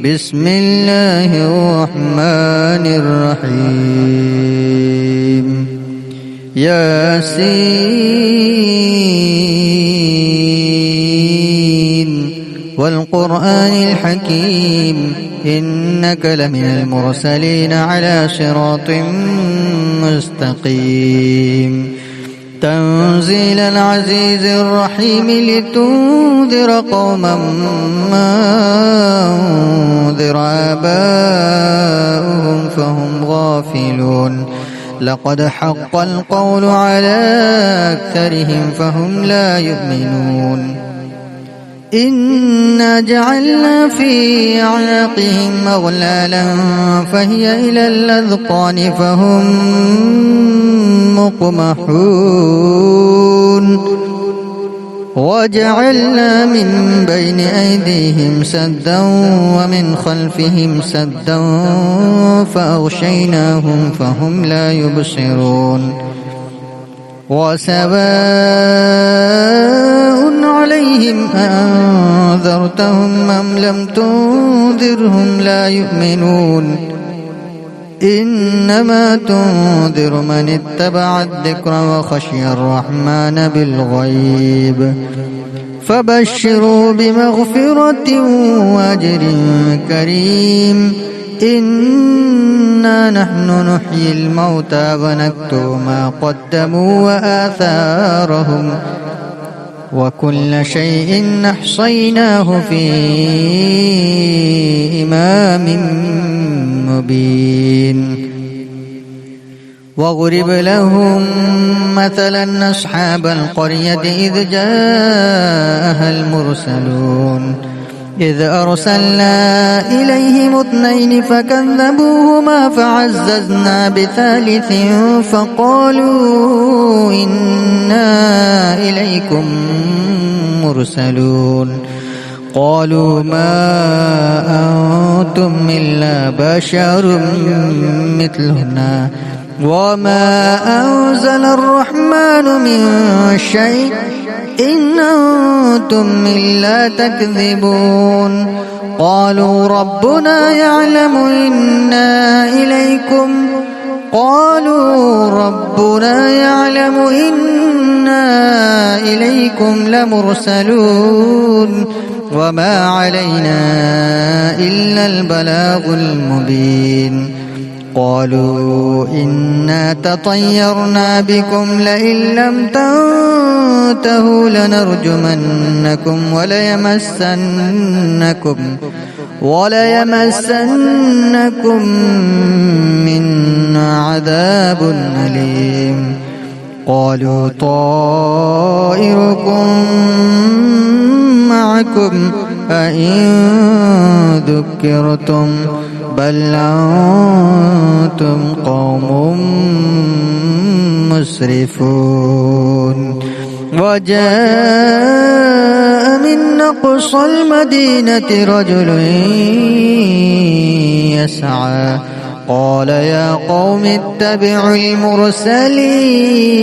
بسم الله الرحمن الرحيم ياسين والقرآن الحكيم إنك لمن المرسلين على صراط مستقيم تنزيل العزيز الرحيم لتنذر قوما ما أنذر آباؤهم فهم غافلون لقد حق القول على أكثرهم فهم لا يؤمنون إنا جعلنا في أعناقهم أغلالا فهي إلى الأذقان فهم مقمحون وجعلنا من بين أيديهم سدا ومن خلفهم سدا فأغشيناهم فهم لا يبصرون وسواء عليهم أنذرتهم أم لم تنذرهم لا يؤمنون إنما تنذر من اتبع الذكر وخشي الرحمن بالغيب فبشروا بمغفرة وأجر كريم إنا نحن نحيي الموتى ونكتب ما قدموا وآثارهم وكل شيء أحصيناه في إمام مبين واضرب لهم مثلا أصحاب القرية إذ جاءها المرسلون إذ أرسلنا إليهم اثنين فكذبوهما فعززنا بثالث فقالوا إنا إليكم مرسلون قالوا ما أنتم إلا بشر مثلنا وما أنزل الرحمن من شيء إن أنتم إلا تكذبون قالوا ربنا يعلم إنا إليكم لمرسلون وما علينا إلا البلاغ المبين قالوا إنا تطيرنا بكم لئن لم تنتهوا لنرجمنكم وليمسنكم منا عذاب أليم قالوا طائركم معكم أئن ذكرتم بل أنتم قوم مسرفون وجاء من أقصى المدينة رجل يسعى قال يا قوم اتبعوا المرسلين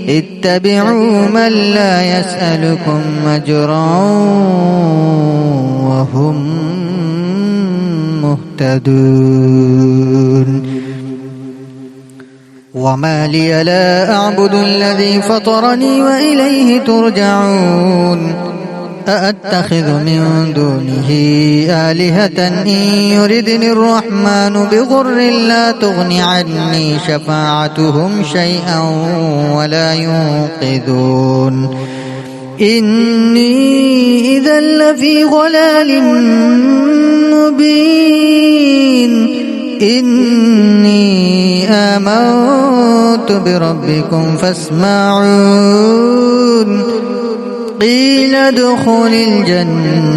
اتبعوا من لا يسألكم أجرا وهم مهتدون وما لي لا أعبد الذي فطرني وإليه ترجعون أأتخذ من دونه آلهة إن يردني الرحمن بضر لا تغن عني شفاعتهم شيئا ولا ينقذون إني إذا لفي ضلال مبين إني آمنت بربكم فاسمعون قيل ادخل الجنة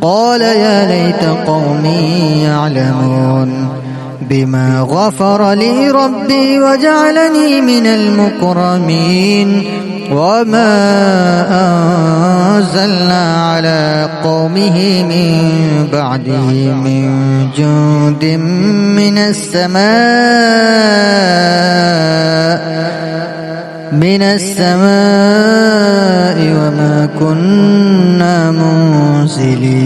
قال يا ليت قومي يعلمون بما غفر لي ربي وجعلني من المكرمين وما أنزلنا على قومه من بعده من جند من السماء من السماء وما كنا منزلين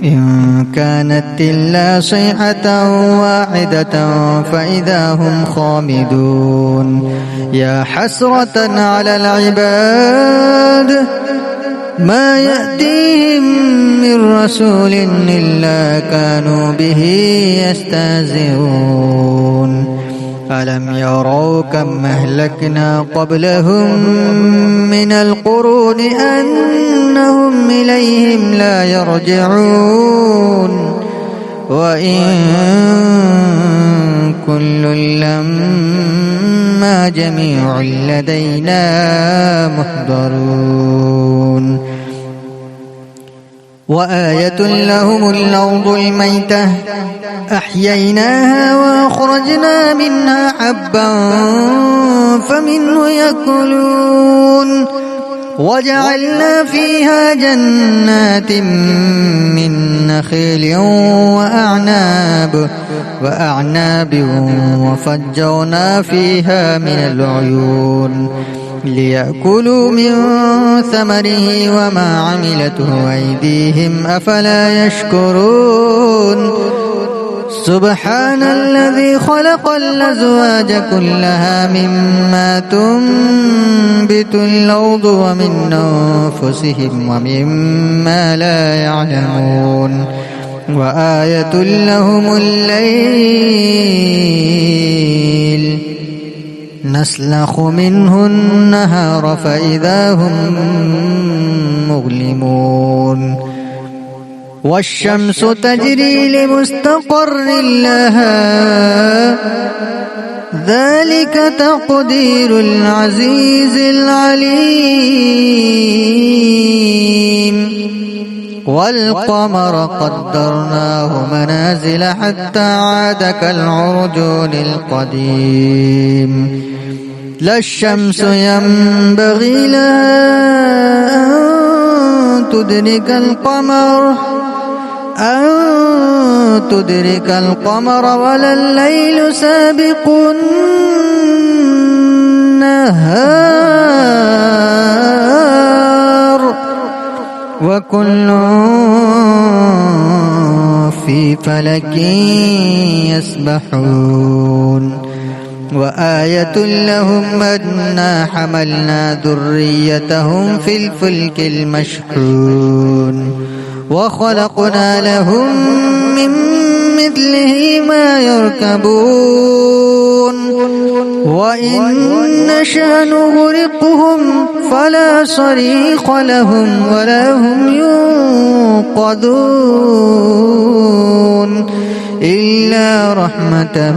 إن كانت إلا صيحة واحدة فإذا هم خامدون يا حسرة على العباد ما يأتيهم من رسول إلا كانوا به يستهزئون ألم يروا كم أهلكنا قبلهم من القرون أنهم إليهم لا يرجعون وإن كل لما جميع لدينا محضرون وآية لهم الأرض الميتة أحييناها وأخرجنا منها حبا فمنه يأكلون وجعلنا فيها جنات من نخيل وأعناب وفجرنا فيها من العيون ليأكلوا من ثمره وما عملته أيديهم أفلا يشكرون سبحان الذي خلق الأزواج كلها مما تنبت الأرض ومن أنفسهم ومما لا يعلمون وآية لهم الليل نسلخ منه النهار فإذا هم مظلمون والشمس تجري لمستقر لها ذلك تقدير العزيز العليم والقمر قدرناه منازل حتى عاد كالعرجون القديم لا الشمس ينبغي لها أن تدرك القمر ولا الليل سابق النهار وكل في فلك يسبحون وآية لهم أنا حملنا ذريتهم في الفلك المشحون وخلقنا لهم من مثله ما يركبون وإن نشأ نغرقهم فلا صريخ لهم ولا هم ينقذون إلا رحمة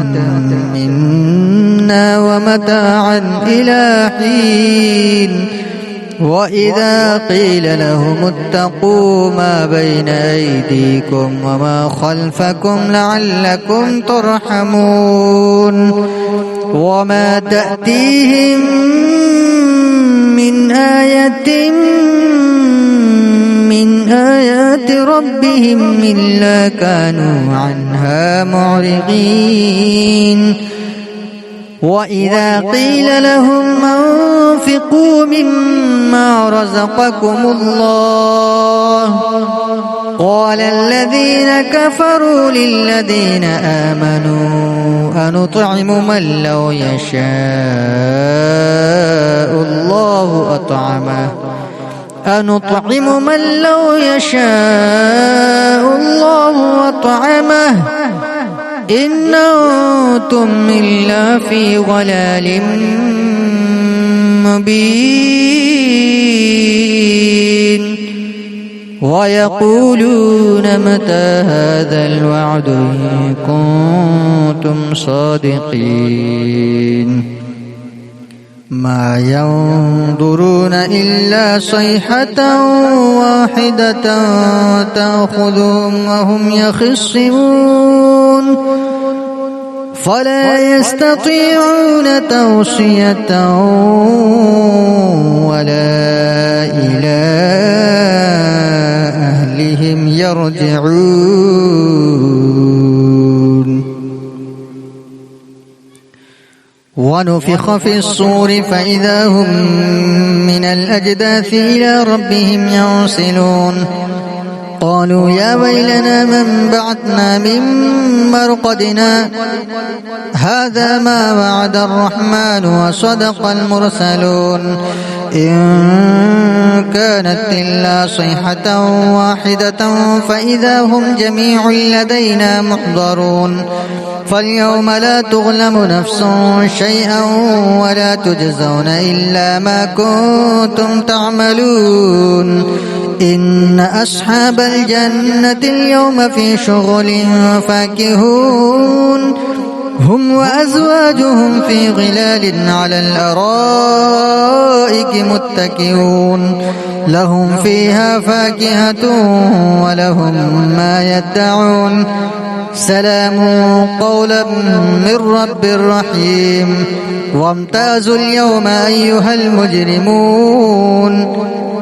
منا ومتاعا إلى حين وإذا قيل لهم اتقوا ما بين أيديكم وما خلفكم لعلكم ترحمون وما تأتيهم من آية من آيات ربهم إلا كانوا عنها معرضين وإذا قيل لهم أنفقوا مما رزقكم الله قال الذين كفروا للذين آمنوا أنطعم من لو يشاء الله أطعمه إن أنتم إلا في ضلال مبين ويقولون متى هذا الوعد إن كنتم صادقين ما ينظرون إلا صيحة واحدة تأخذهم وهم يخصمون فلا يستطيعون توصية ولا إلى أهلهم يرجعون ونفخ في الصور فإذا هم من الأجداث إلى ربهم ينسلون قالوا يا ويلنا من بعثنا من مرقدنا هذا ما وعد الرحمن وصدق المرسلون إن كانت إلا صيحة واحدة فإذا هم جميع لدينا محضرون فاليوم لا تظلم نفس شيئا ولا تجزون إلا ما كنتم تعملون إن أصحاب الجنة اليوم في شغل فاكهون هم وأزواجهم في ظلال على الأرائك متكئون لهم فيها فاكهة ولهم ما يدعون سلام قولا من رب رحيم وامتازوا اليوم أيها المجرمون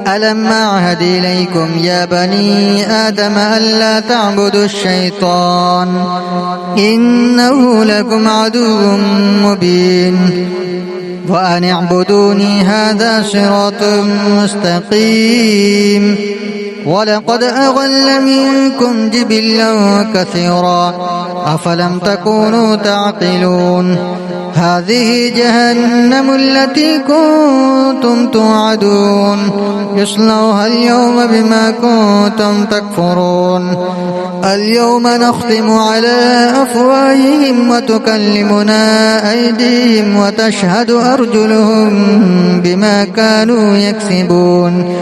ألم أعهد إليكم يا بني آدم ألا تعبدوا الشيطان إنه لكم عدو مبين وأن اعبدوني هذا صراط مستقيم ولقد أضل منكم جبلا كثيرا أفلم تكونوا تعقلون هذه جهنم التي كنتم توعدون يصلوها اليوم بما كنتم تكفرون اليوم نختم على أفواههم وتكلمنا أيديهم وتشهد أرجلهم بما كانوا يكسبون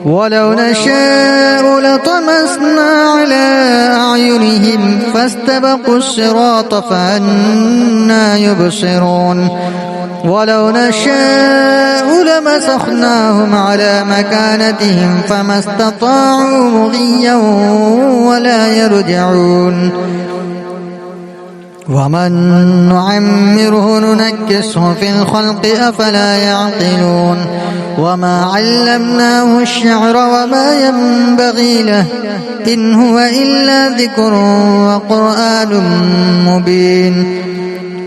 ولو نشاء لطمسنا على أعينهم فاستبقوا الصراط فأنى يبصرون ولو نشاء لمسخناهم على مكانتهم فما استطاعوا مضيا ولا يرجعون ومن نعمره ننكسه في الخلق أفلا يعقلون وما علمناه الشعر وما ينبغي له إن هو إلا ذكر وقرآن مبين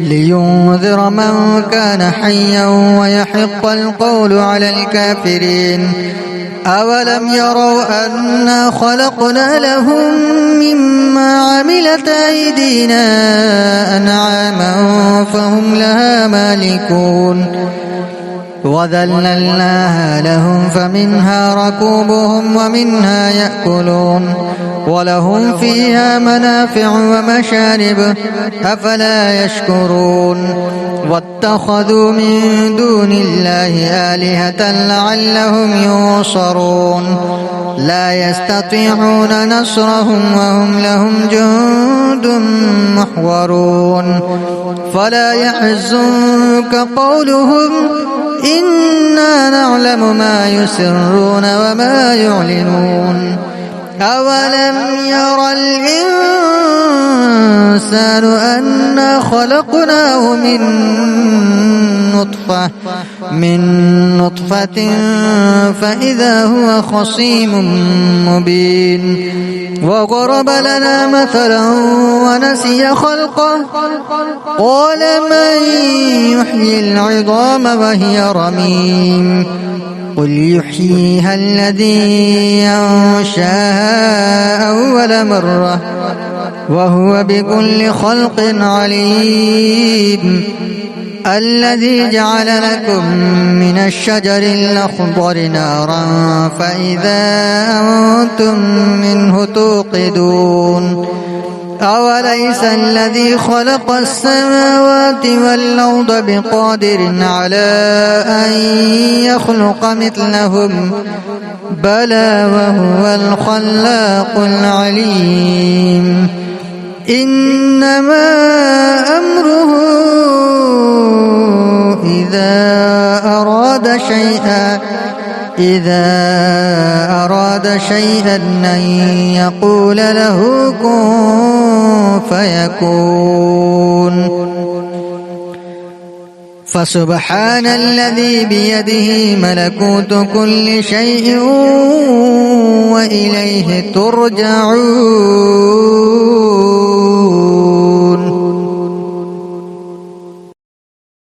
لينذر من كان حيا ويحق القول على الكافرين أولم يروا أنا خلقنا لهم مما عملت أيدينا أنعاما فهم لها مالكون وذللناها لهم فمنها ركوبهم ومنها يأكلون ولهم فيها منافع ومشارب أفلا يشكرون واتخذوا من دون الله آلهة لعلهم ينصرون لا يستطيعون نصرهم وهم لهم جند محورون فلا يحزنك قولهم إنا نعلم ما يسرون وما يعلنون أولم ير الإنسان أنا خلقناه من نطفة فإذا هو خصيم مبين وضرب لنا مثلا ونسي خلقه قال من يحيي العظام وهي رميم قل يحييها الذي ينشاها أول مرة وهو بكل خلق عليم الذي جعل لكم من الشجر الأخضر نارا فإذا أنتم منه توقدون أوليس الذي خلق السماوات والأرض بقادر على أن يخلق مثلهم بلى وهو الخلاق العليم إنما أمره إذا أراد شيئا أن يقول له كن فيكون فسبحان الذي بيده ملكوت كل شيء وإليه ترجعون